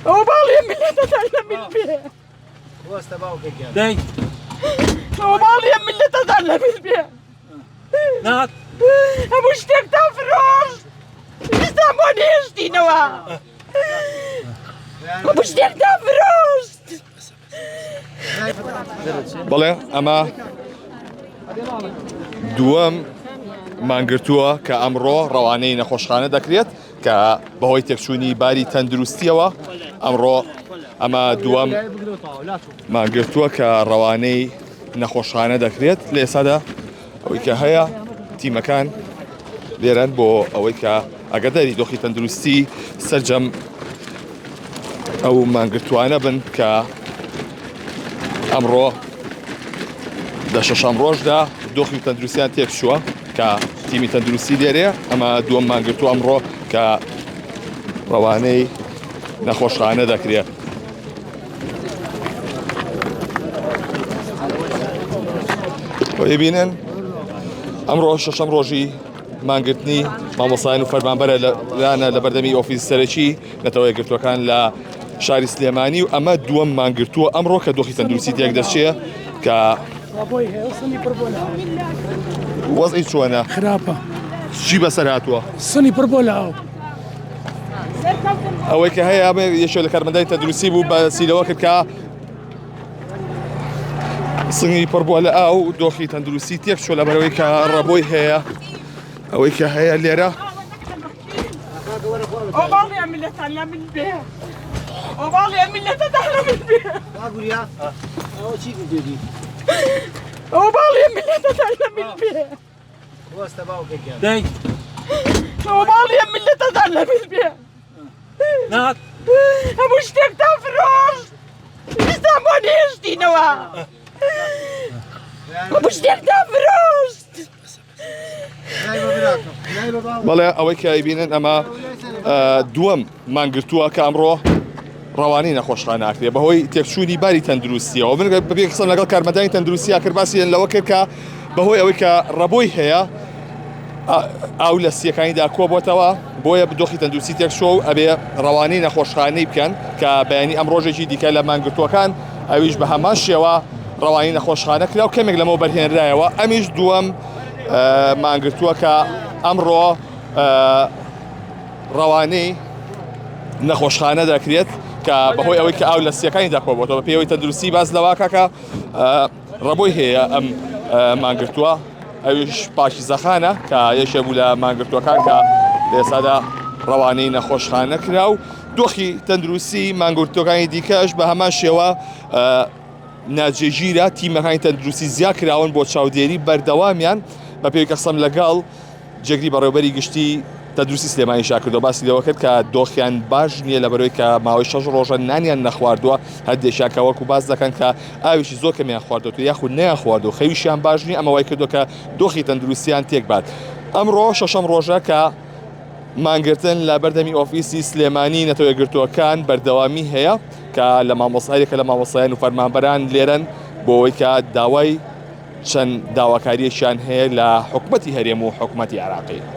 وبالي ملي تتعلم البيع داي وبالي ملي تتعلم البيع نات ابو اشتاق تفرش يسموني اشتي نوا ابو اشتاق تفرش بەڵێ ئەمە دووەم مانگرتووە کە ئەمڕۆ ڕەوانەی نەخۆشخانە دەکرێت کە بەهۆی تێکچوونی باری تەندروستیەوە ئەمڕۆ ئەمە دووەم مانگرتووە کە ڕەوانەی نەخۆشخانە دەکرێت لە ئێسادا ئەوەی کە هەیە تیمەکان لێرەن بۆ ئەوەی کە ئەگەدەری دۆخی تەندروستی سەرجەم ئەو مانگرتوانە بن کە ئەمڕۆ لە شەشەم ڕۆژدا دۆخی تەندروستیان تێکچووە کە تیمی تەندروستی لێرەیە ئەمە دووەم مانگرتووە ئەمڕۆ کە ڕەوانەی نەخۆشخانە دەکرێت. ببینن ئەمڕۆ شەشەم ڕۆژی مانگرتنی مامۆسایان و فەرمانبەرە لەلایەنە لە بەردەمی ئۆفیسی سەرەکی نەتەوە یەکگرتووەکان لە شاری سلێمانی و ئەمە دووەم مانگرتووە ئەمڕۆ کە دۆخی تەندروستی تێک دەچێت کە وەزعی چۆنە؟ خراپە. چی بەسەر هاتووە؟ سنی پڕ بۆ لە ئاو. ئەوەی کە هەیە ئەمە یەکێک لە کارمەندای تەندروستی بوو بەسیرەوە کرد کە سنگی پڕ بووە لە ئاو دۆخی تەندروستی تێک چۆ لەبەرەوەی کە ڕەبۆی هەیە ئەوەی کە هەیە لێرە وبالي ملي تتعلم البيع وبالي ملي تتعلم البيع وبالي ملي تتعلم البيع داي وبالي ملي تتعلم البيع نات ابو اشتاق تفرش يسموني اشتي نوا ابو اشتاق تفرش بەڵێ ئەوەی کە ئەیبینن ئەمە دووەم مانگرتووە کە ئەمڕۆ ڕەوانەی نەخۆشخانە ناکرێت بەهۆی تێکچوونی باری تەندروستیەوە من بەبێ قسەم لەگەڵ کارمەندانی تەندروستیا کرد باسیێن لەوە کرد کە بەهۆی ئەوەی کە ڕەبۆی هەیە ئاو لە سیەکانیدا کۆبووەتەوە بۆیە دۆخی تەندروستی تێکچۆ و ئەبێ ڕەوانەی نەخۆشخانەی بکەن کە بەیانی ئەم ڕۆژێکی دیکە لە مانگرتووەکان ئەویش بە هەمان شێوە ڕەوانەی نەخۆشخانە کرا و کەمێک لەمەوە بەرهێنرایەوە ئەمیش دووەم مانگرتووە کە ئەمڕۆ ڕەوانەی نەخۆشخانە دەکرێت کە بەهۆی ئەوەی کە ئاو لە سیەکانی داکۆبێتەوە بە پێوەی تەندروستی باز لەواکە کە ڕەبۆی هەیە ئەم مانگرتووە ئەویش پاکیزەخانە کە یەکێک بوو لە مانگرتووەکان کە لە ئێستادا ڕەوانەی نەخۆشخانە کرا و دۆخی تەندروستی مانگرتووەکانی دیکەش بە هەمان شێوە ناجێژیرە تیمەکانی تەندروستی زیاد کراون بۆ چاودێری بەردەوامیان بە پێوی کەسەم لەگەڵ جێگری بەڕێوەبەری گشتی تەندروستی سلێمانی شاکردەوە باسی لەوە کرد کە دۆخیان باش نییە لە بەرەوەی کە ماوەی 6 ڕۆژە نانیان نەخواردووە هەردێکیان کە وەکو باس دەکەن کە ئاویشی زۆر کەمیان خواردەوە یاخود نەیان خواردەوە خەویشیان باش نییە ئەمە وای کردووە کە دۆخی تەندروستیان تێک بات ئەمڕۆ شەشەم ڕۆژە کە مانگرتن لە بەردەمی ئۆفیسی سلێمانی نەتەوە یەکگرتووەکان بەردەوامی هەیە کە لە مامۆستایەکە لە مامۆستایان و فەرمانبەران لێرەن بۆ ئەوەی کە داوای چەند داواکاریەکیان هەیە لە حکومەتی هەرێم و حکومەتی عێراقی.